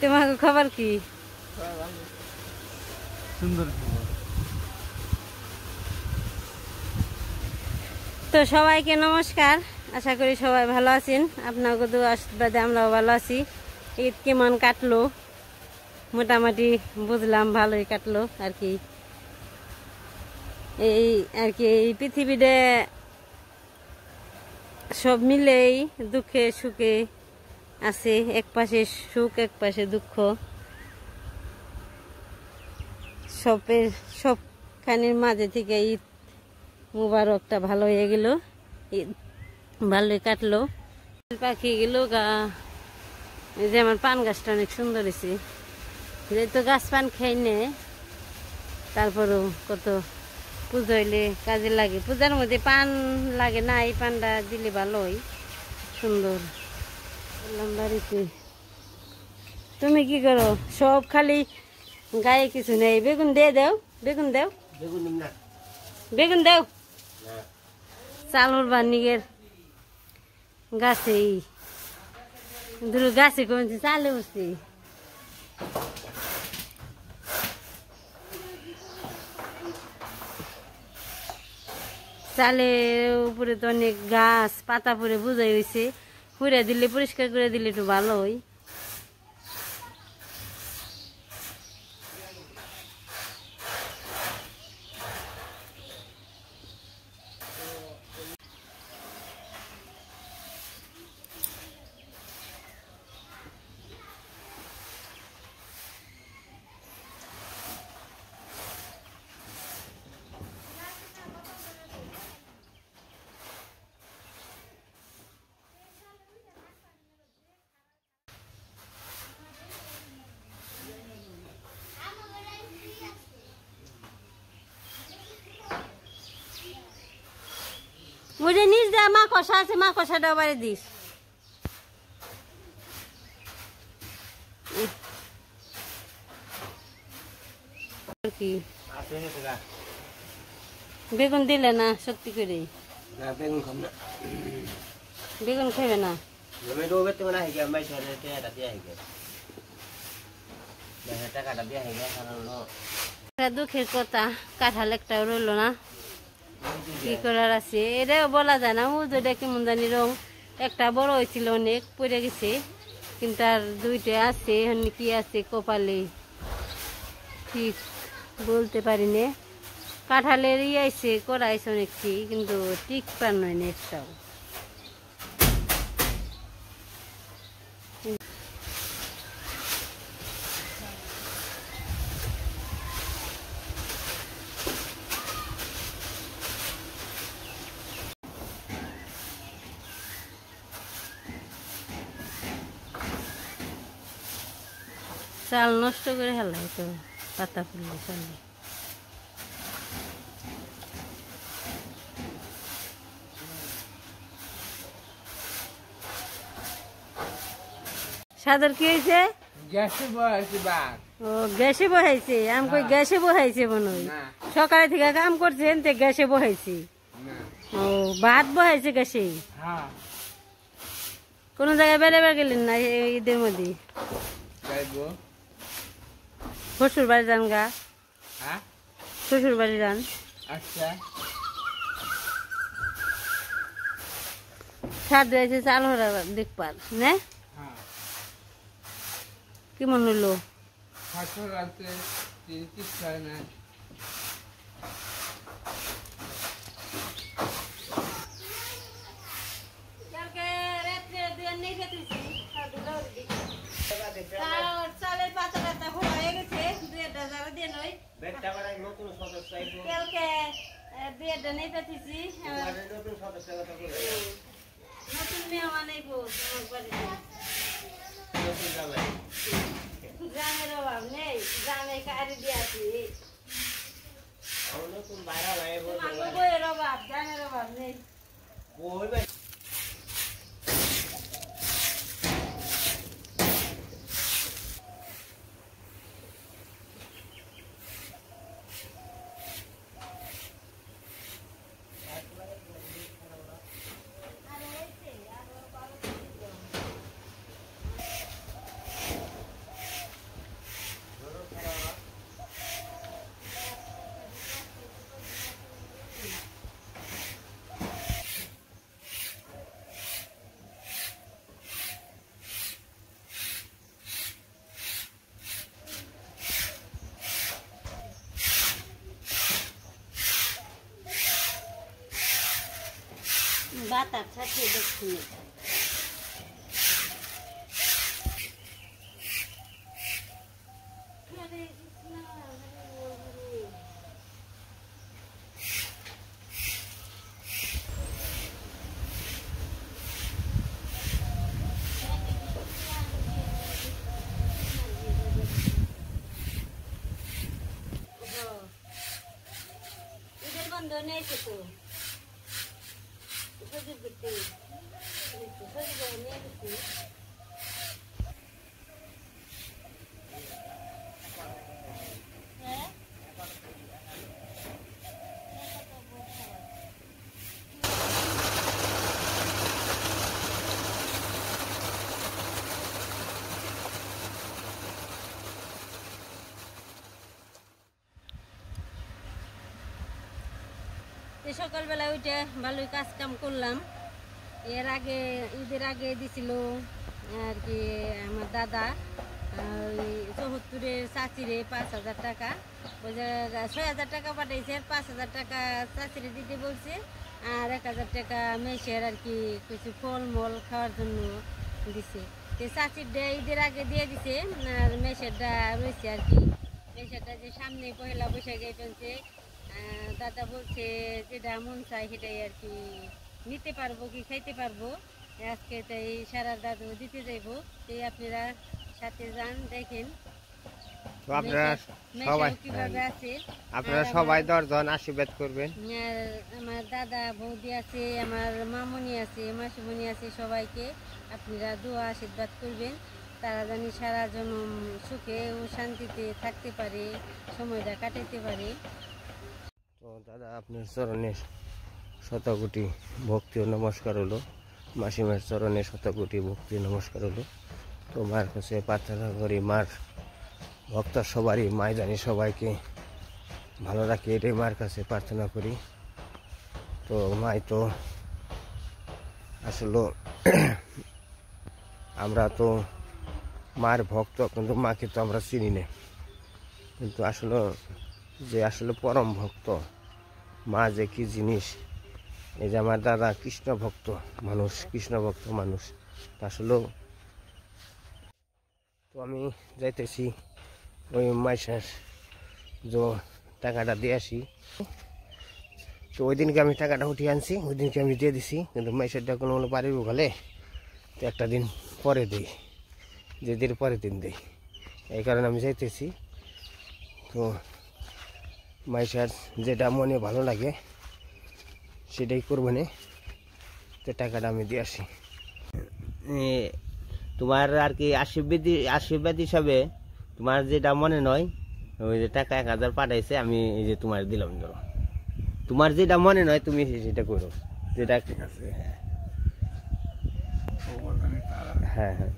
তোমার খবর কি? সুন্দর খবর। তো সবাইকে নমস্কার, আশা করি সবাই ভালো আছেন। আপনাকে তো আশীর্বাদে আমরাও ভালো আছি। ঈদ কেমন কাটলো? মোটামুটি বুঝলাম ভালোই কাটলো আর কি। এই পৃথিবীতে সব মিলেই দুঃখে সুখে আছে, এক পাশে সুখ এক পাশে দুঃখ, সবখানের মাঝে থেকে ঈদ মুবারকটা ভালো হয়ে গেল, ঈদ ভালোই কাটলো। পাখি গেল গা, এই যে আমার পান গাছটা অনেক সুন্দর হয়েছে। যেহেতু গাছ পান খাই নে, তারপরেও কত পুজো হইলে কাজে লাগে। পূজার মধ্যে পান লাগে না, এই পানটা দিলে ভালোই সুন্দর। বললাম বাড়িতে তুমি কি করো? সব খালি গায়ে কিছু নেই। বেগুন দিয়ে দেও, বেগুন দেও, বেগুন দেও। চালুর বানিগের গাছে দুটো গাছে কমেছে, চালে উঠছে। চালের উপরে তো অনেক গাছ পাতা পরে বুঝাই হয়েছে, পুড়ে দিলে পরিষ্কার করে দিলে একটু ভালো হয়। মুঝে নিচ দেয়া মা কষা আছে, মা কষাটা বাড়ি দিস। কি বেগুন দিলে না সত্যি করে? বেগুন খাবে না? দুঃখের কথা, কাঁঠাল একটাও রইল না। কি করার আছে, এটাও বলা যায় না। ও যেটা কেমন জানি রং, একটা বড় হয়েছিল অনেক, পড়ে গেছে, কিন্তু আর দুইটা আছে। এখন কি আছে কপালে ঠিক বলতে পারি না। কাঁঠালের আইছে করাইছে অনেকটি, কিন্তু ঠিক পার নয় না একটাও। চাল নষ্ট করে হেলাই তো, পাতা ফুললে চালে। সাদর কি হয়েছে? গ্যাসে বহাইছে বাঘ। ও গ্যাসে বহাইছে? আমি কই গ্যাসে বহাইছে মনে হয়। সকালে থেকে কাম করছেন তো গ্যাসে বহাইছে? ও ভাত বহাইছে গ্যাসে? কোন জায়গায় বেড়াবার গেলেন না ঈদের মধ্যে? শ্বশুর বাড়ি যান গা? শ্বশুর বাড়ি যান? আচ্ছা ছাদ দিয়েছে চাল হরা দেখবার না? কেমন হইলো? চালের পাতা টাতা খোলা হয়ে গেছে, দুই একটা যারা দিয়ে নয় দুই একটা নেই পেতেছি। নতুন মেহমান এই গ্রামের অভাব নেই, গ্রামে কারি দিয়েছি। বইয়ের অভাব, গ্রামের অভাব নেই। বাতার সাথে দেখছি বন্ধ নেই তো সজীব করতে সজীব নিয়ে গেছি সকালবেলা উঠে ভালোই কাজ কাম করলাম। এর আগে ঈদের আগে দিছিল আর কি আমার দাদা ওই 74-এর চাচিরে 5,000 টাকা, ওই জায়গায় 6,000 টাকা পাঠাইছে, 5,000 টাকা চাচিরে দিতে বলছে, আর 1,000 টাকা মেসের আর কি কিছু ফল মল খাওয়ার জন্য দিছে। তো চাচিরটা ঈদের আগে দিয়ে দিছে, আর মেসেরটা রয়েছে আর কি। মেসেরটা যে সামনে পয়লা বৈশাখে ফেলছে, দাদা বলছে যেটা মন চায় সেটাই আর কি নিতে পারবো কি খাইতে পারবো। আজকে তাই সারা দাদু দিতে যাইবো, তাই আপনারা সাথে যান, দেখেন কিভাবে আছে। আপনারা সবাই 10 জন আশীর্বাদ করবেন। আর আমার দাদা বৌদি আছে, আমার মামনি আছে, মাসিমণি আছে, সবাইকে আপনারা দোয়া আশীর্বাদ করবেন, তারা জানি সারা জনম সুখে ও শান্তিতে থাকতে পারে, সময়টা কাটাইতে পারে। তো দাদা আপনার চরণে শতকোটি ভক্তি ও নমস্কার হলো, মাসিমার চরণে শতকোটি ভক্তি নমস্কার হলো। তো মার কাছে প্রার্থনা করি মার ভক্ত সবারই মাই জানি সবাইকে ভালো রাখি, এটাই মার কাছে প্রার্থনা করি। তো মাই তো আসলে আমরা তো মার ভক্ত, কিন্তু মাকে তো আমরা চিনি না, কিন্তু আসলে যে আসলে পরম ভক্ত মা যে কি জিনিস, এই যে আমার দাদা কৃষ্ণ ভক্ত মানুষ, কৃষ্ণ ভক্ত মানুষ আসলেও। তো আমি যাইতেছি ওই মাইশার যে টাকাটা দিয়ে আসি। তো ওই দিনকে আমি টাকাটা উঠিয়ে আনছি, ওই দিনকে আমি দিয়ে দিছি, কিন্তু মাইশারটা কোনো বাড়ির ওখানে তো একটা দিন পরে দিই, যেদিন পরের দিন দিই, এই কারণে আমি যাইতেছি। তো মাইশার যেটা মনে ভালো লাগে সেটাই করবো না, তো টাকাটা আমি দিয়ে আসি। তোমার আর কি আশীর্বাদ হিসাবে তোমার যেটা মনে নয়, ওই যে টাকা 1,000 পাঠাইছে, আমি এই যে তোমার দিলাম, ধরো তোমার যেটা মনে নয় তুমি সেটা করো, যেটা ঠিক আছে। হ্যাঁ হ্যাঁ,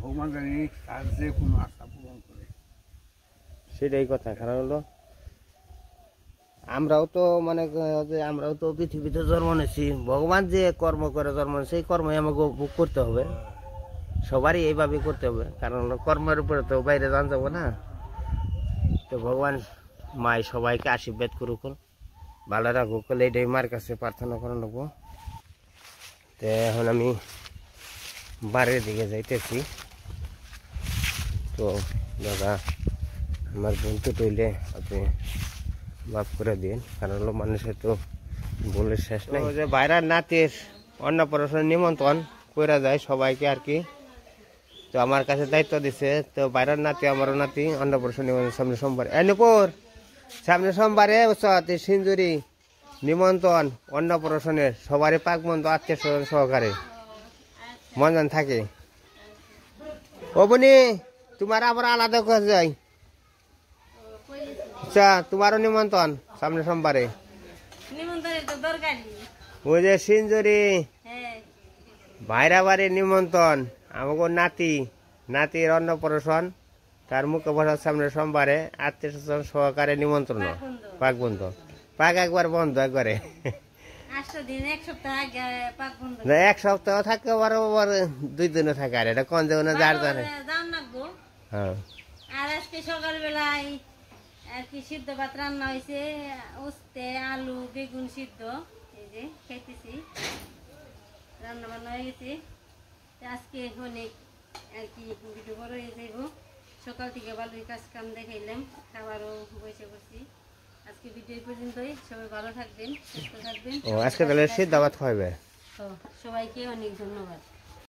ভগবান জানি তার যে কোনো আশা পূরণ করে, সেটাই কথা। কারণ হলো আমরাও তো মানে যে আমরাও তো পৃথিবীতে জন্ম নিয়েছি, ভগবান যে কর্ম করে জন্ম নিয়েছে সেই কর্মই আমাকে ভোগ করতে হবে, সবারই এইভাবে করতে হবে। কারণ হলো কর্মের উপরে তো বাইরে জান যাবো না। তো ভগবান মাই সবাইকে আশীর্বাদ করুক, ভালো রাখুক, এটাই মার কাছে প্রার্থনা করে নেবো। তো এখন আমি বাড়ির দিকে যাইতেছি। তো দাদা আমার বলতে টইলে আপনি মাফ করে দিন, কারণ হলো মানুষের তো বলে শেষ নেই। যে বাইরের নাতির অন্নপ্রাশন নিমন্ত্রণ করে যায় সবাইকে আর কি। তো আমার কাছে দায়িত্ব দিছে, তো বাইরের নাতি আমারও নাতি অন্নপ্রাশন নিমন্ত্রণ সামনে সোমবার, নুপুর সামনে সোমবারে সিঞ্জুরি নিমন্ত্রণ অন্নপ্রাশনের, সবারই পাক বন্ধু আত্মীয় স্বজন সহকারে মনজন থাকে। ও বনি তোমার আবার আলাদা কাজ যায়, আচ্ছা তোমারও নিমন্ত্রণ সামনে সোমবারে, ওই যে সিঞ্জুরি ভাইরা বাড়ির নিমন্ত্রণ, আমাকে নাতির অন্নপ্রাশন, তার মুখে বসার সামনে সোমবারে আত্মীয় স্বজন সহকারে নিমন্ত্রণ, পাক বন্ধ, পাক একবার বন্ধ একবারে, এক সপ্তাহ থাকে, আবার 2 দিনও থাকে, আর এটা কোন জায়গায় যার জানে। হ্যাঁ, আর আজকে সকালবেলায় আর কি সিদ্ধ ভাত রান্না হয়েছে, উস্তে আলু বেগুন সিদ্ধ, এই যে খেতেছি। রান্না বান্না হয়ে গেছে। তো আজকে অনেক আর কি ভিডিও বড় হয়ে যাইব। সকাল থেকে ভালোই কাজ কাম দেখাইলাম, খাবারও বসে করছি। আজকে ভিডিও পর্যন্তই। সবাই ভালো থাকবেন, সুস্থ থাকবেন। ও আজকে তাহলে সিদ্ধ ভাত খাইবে। তো সবাইকে অনেক ধন্যবাদ।